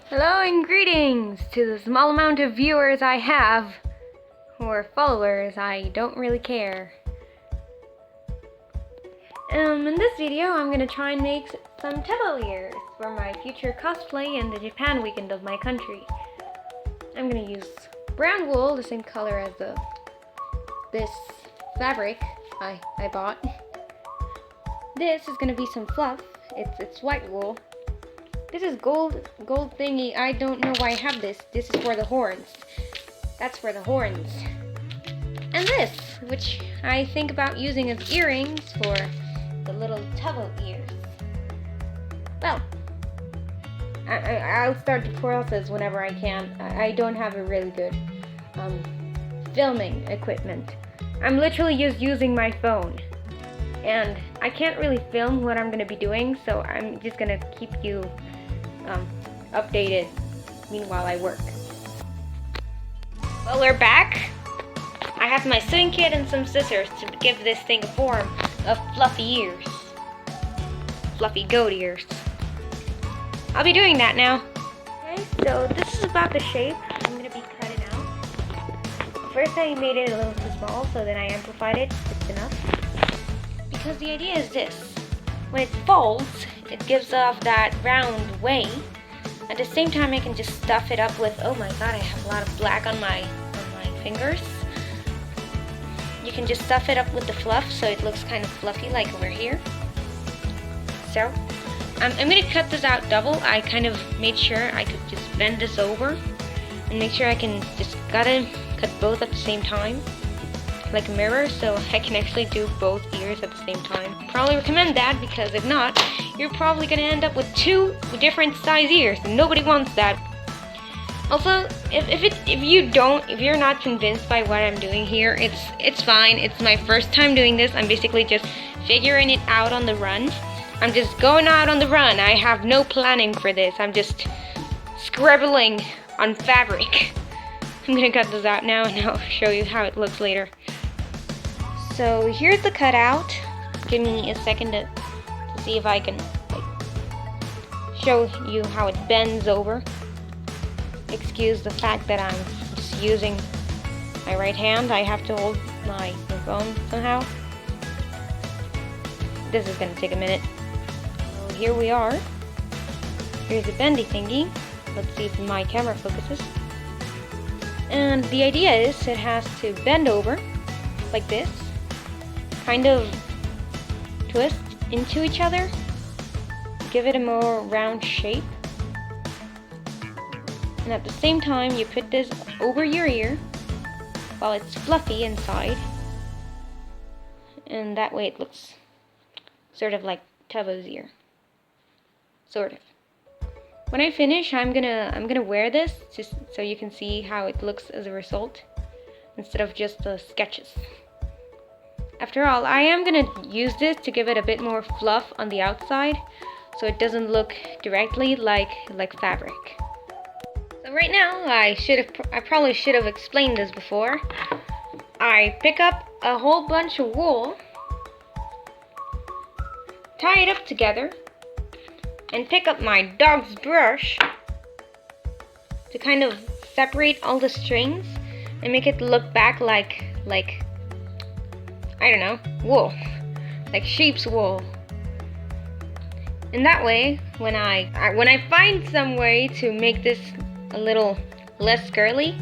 Hello and greetings to the small amount of viewers I have, or followers, I don't really care. In this video I'm going to try and make some Tubbo ears for my future cosplay in the Japan weekend of my country. I'm going to use brown wool, the same color as this fabric I bought. This is going to be some fluff, it's white wool. This is gold thingy. I don't know why I have this. This is for the horns. That's for the horns. And this, which I think about using as earrings for the little Tubbo ears. Well, I'll start the process whenever I can. I don't have a really good filming equipment. I'm literally just using my phone. And I can't really film what I'm going to be doing, so I'm just going to keep you updated meanwhile I work. Well, we're back. I have my sewing kit and some scissors to give this thing a form of fluffy ears. Fluffy goat ears. I'll be doing that now. Okay, so this is about the shape I'm going to be cutting out. First I made it a little too small, so then I amplified it. It's enough. Because the idea is this. When it folds, it gives off that round way. At the same time, I can just stuff it up with, oh my god, I have a lot of black on my fingers. You can just stuff it up with the fluff so it looks kind of fluffy like over here. So, I'm going to cut this out double. I kind of made sure I could just bend this over and make sure I can just gotta cut both at the same time. Like a mirror, so I can actually do both ears at the same time. Probably recommend that, because if not, you're probably gonna end up with two different size ears, and nobody wants that. Also, if you're not convinced by what I'm doing here, it's fine. It's my first time doing this. I'm basically just figuring it out on the run. I'm just going out on the run. I have no planning for this. I'm just scribbling on fabric. I'm gonna cut this out now, and I'll show you how it looks later. So here's the cutout. Give me a second to see if I can show you how it bends over. Excuse the fact that I'm just using my right hand. I have to hold my phone somehow. This is going to take a minute. So here we are. Here's the bendy thingy. Let's see if my camera focuses. And the idea is it has to bend over like this. Kind of twist into each other, give it a more round shape, and at the same time you put this over your ear while it's fluffy inside, and that way it looks sort of like Tubbo's ear, sort of. When I finish, I'm gonna wear this just so you can see how it looks as a result instead of just the sketches. After all, I am going to use this to give it a bit more fluff on the outside, so it doesn't look directly like fabric. So right now, I probably should have explained this before. I pick up a whole bunch of wool, tie it up together, and pick up my dog's brush to kind of separate all the strings and make it look back like I don't know, wool, like sheep's wool. And that way, when I find some way to make this a little less curly,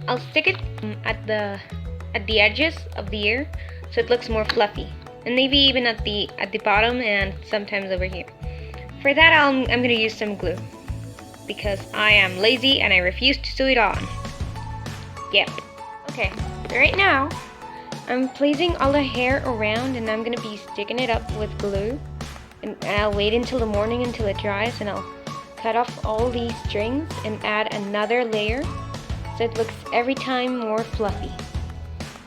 I'll stick it at the edges of the ear so it looks more fluffy, and maybe even at the bottom and sometimes over here. For that, I'm gonna use some glue because I am lazy and I refuse to sew it on. Yep. Okay. So right now, I'm placing all the hair around, and I'm going to be sticking it up with glue, and I'll wait until the morning until it dries, and I'll cut off all these strings and add another layer so it looks every time more fluffy.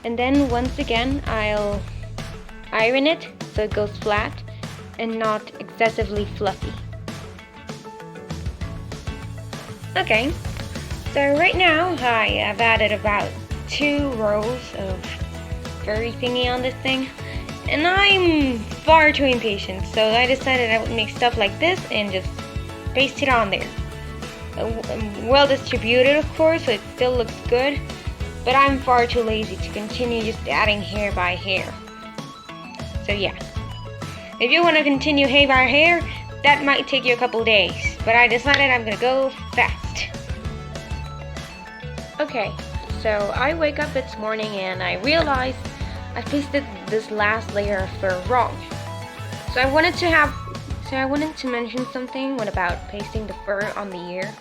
And then once again I'll iron it so it goes flat and not excessively fluffy. Okay, so right now I have added about 2 rows of furry thingy on this thing, and I'm far too impatient, so I decided I would make stuff like this and just paste it on there. well distributed, of course, so it still looks good. But I'm far too lazy to continue just adding hair by hair. So yeah, if you want to continue hair by hair, that might take you a couple days. But I decided I'm gonna go fast. Okay, so I wake up this morning and I realized I pasted this last layer of fur wrong. So I wanted to mention something about pasting the fur on the ear.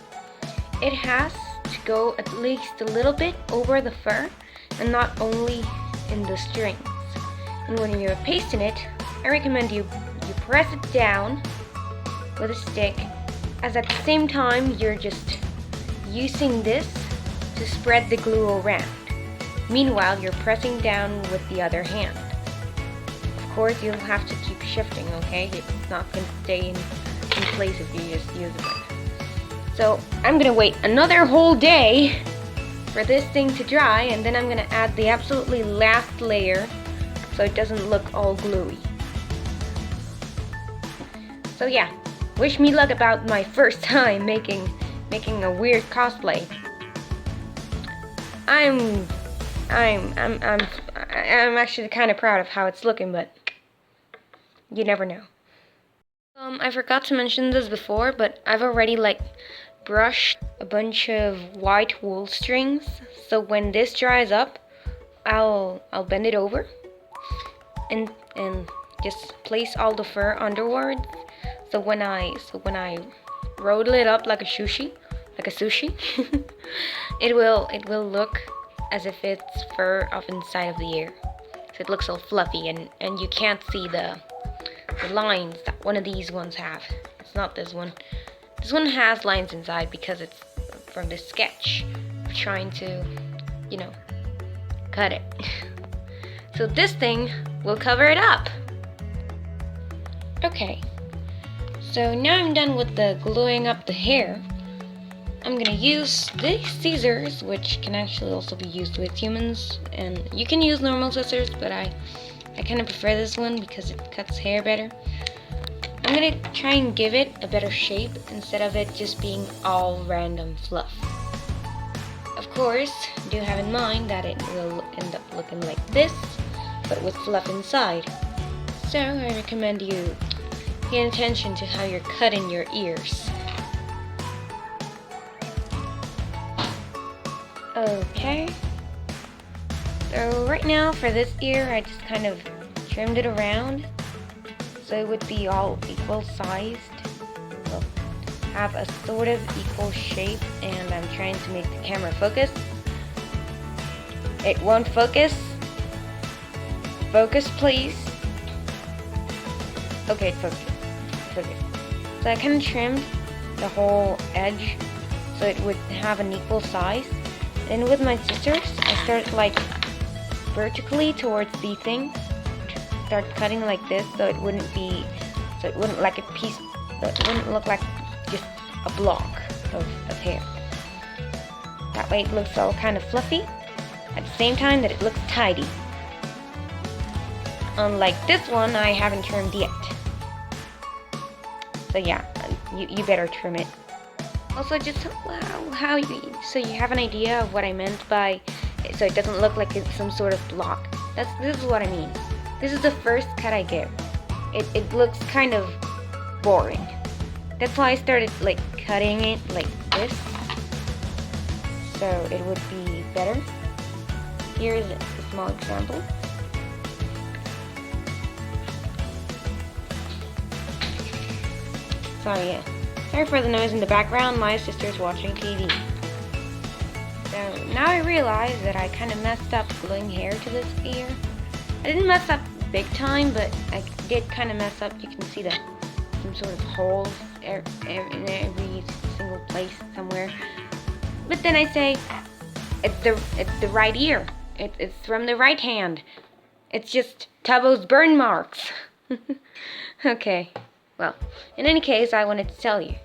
It has to go at least a little bit over the fur and not only in the strings. And when you're pasting it, I recommend you press it down with a stick, as at the same time you're just using this to spread the glue around. Meanwhile, you're pressing down with the other hand. Of course, you'll have to keep shifting, okay? It's not going to stay in place if you just use it like that. So I'm gonna wait another whole day for this thing to dry, and then I'm gonna add the absolutely last layer so it doesn't look all gluey. So yeah, wish me luck about my first time making a weird cosplay. I'm actually kind of proud of how it's looking, but you never know. I forgot to mention this before, but I've already brushed a bunch of white wool strings, so when this dries up, I'll bend it over and just place all the fur underwards. So when I roll it up like a sushi, it will look as if it's fur off inside of the ear. So it looks all fluffy, and you can't see the lines that one of these ones have. It's not this one. This one has lines inside because it's from the sketch of trying to, cut it. So this thing will cover it up. Okay, so now I'm done with the gluing up the hair. I'm gonna use these scissors, which can actually also be used with humans, and you can use normal scissors, but I kind of prefer this one because it cuts hair better. I'm gonna try and give it a better shape instead of it just being all random fluff. Of course, do have in mind that it will end up looking like this, but with fluff inside. So I recommend you pay attention to how you're cutting your ears. Okay. So right now for this ear, I just kind of trimmed it around so it would be all equal sized. Well, have a sort of equal shape, and I'm trying to make the camera focus. It won't focus. Focus, please. Okay, focus. So I kind of trimmed the whole edge so it would have an equal size. And with my scissors, I started vertically towards the thing. Start cutting like this so it wouldn't like a piece, so it wouldn't look like just a block of hair. That way it looks all kind of fluffy at the same time that it looks tidy. Unlike this one, I haven't trimmed yet. So yeah, you better trim it. Also, just so you have an idea of what I meant by so it doesn't look like it's some sort of block. This is what I mean. This is the first cut I give. It looks kind of boring. That's why I started cutting it like this, so it would be better. Here's a small example. Sorry for the noise in the background. My sister's watching TV. So now I realize that I kind of messed up gluing hair to this ear. I didn't mess up big time, but I did kind of mess up. You can see some sort of holes in every single place somewhere. But then I say, it's the right ear. It's from the right hand. It's just Tubbo's burn marks. Okay. Well, in any case, I wanted to tell you.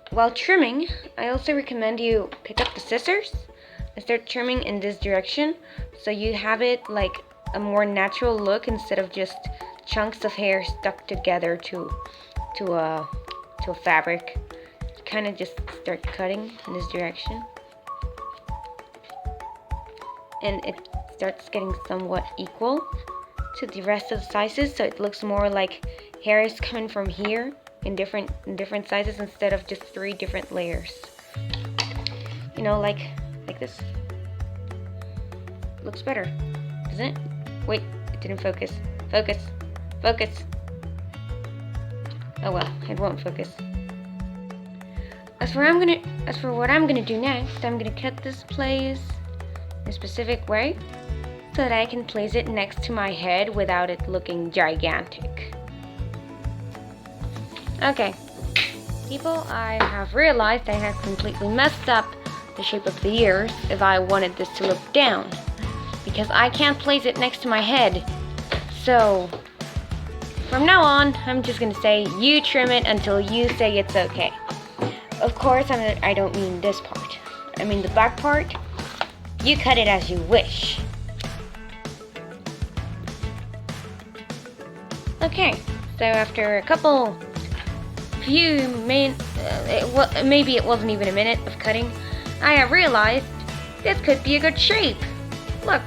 While trimming, I also recommend you pick up the scissors and start trimming in this direction so you have it like a more natural look instead of just chunks of hair stuck together to a fabric. kind of just start cutting in this direction. And it starts getting somewhat equal to the rest of the sizes, so it looks more like hair is coming from here in different sizes instead of just 3 different layers. You know, like this. Looks better, doesn't it? Wait, it didn't focus. Focus. Focus. Oh well, it won't focus. As for what I'm gonna do next, I'm gonna cut this place in a specific way so that I can place it next to my head without it looking gigantic. Okay, people, I have realized I have completely messed up the shape of the ears if I wanted this to look down, because I can't place it next to my head. So from now on, I'm just gonna say you trim it until you say it's okay. Of course, I don't mean this part. I mean the back part. You cut it as you wish. Okay, so after a few minutes, maybe it wasn't even a minute of cutting, I have realized this could be a good shape. Look,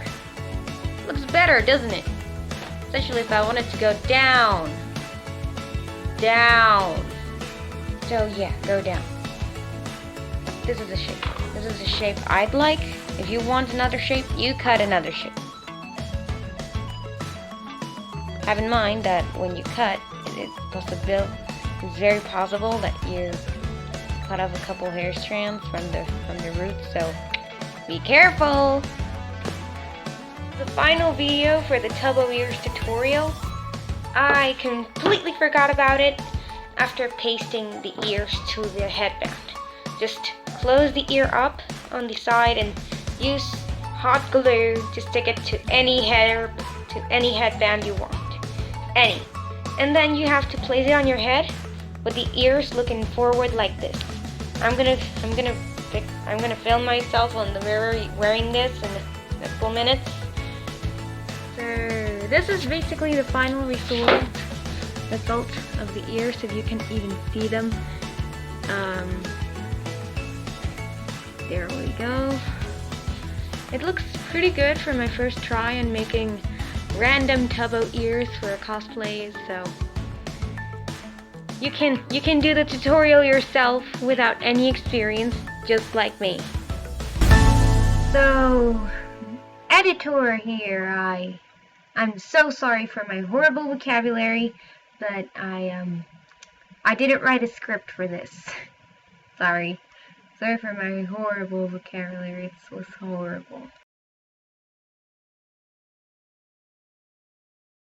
looks better, doesn't it? Especially if I want it to go down. Down. So yeah, go down. This is a shape. This is a shape I'd like. If you want another shape, you cut another shape. Have in mind that when you cut, it's very possible that you cut off a couple hair strands from the roots, so be careful. The final video for the Tubbo ears tutorial. I completely forgot about it after pasting the ears to the headband. Just close the ear up on the side and use hot glue to stick it to any headband you want. Any. And then you have to place it on your head with the ears looking forward like this. I'm gonna film myself on the mirror wearing this in a couple minutes. So this is basically the final result of the ears, if you can even see them. There we go. It looks pretty good for my first try on making random Tubbo ears for cosplays, so you can do the tutorial yourself without any experience, just like me. So, editor here, I'm so sorry for my horrible vocabulary, but I didn't write a script for this. Sorry for my horrible vocabulary. It was horrible.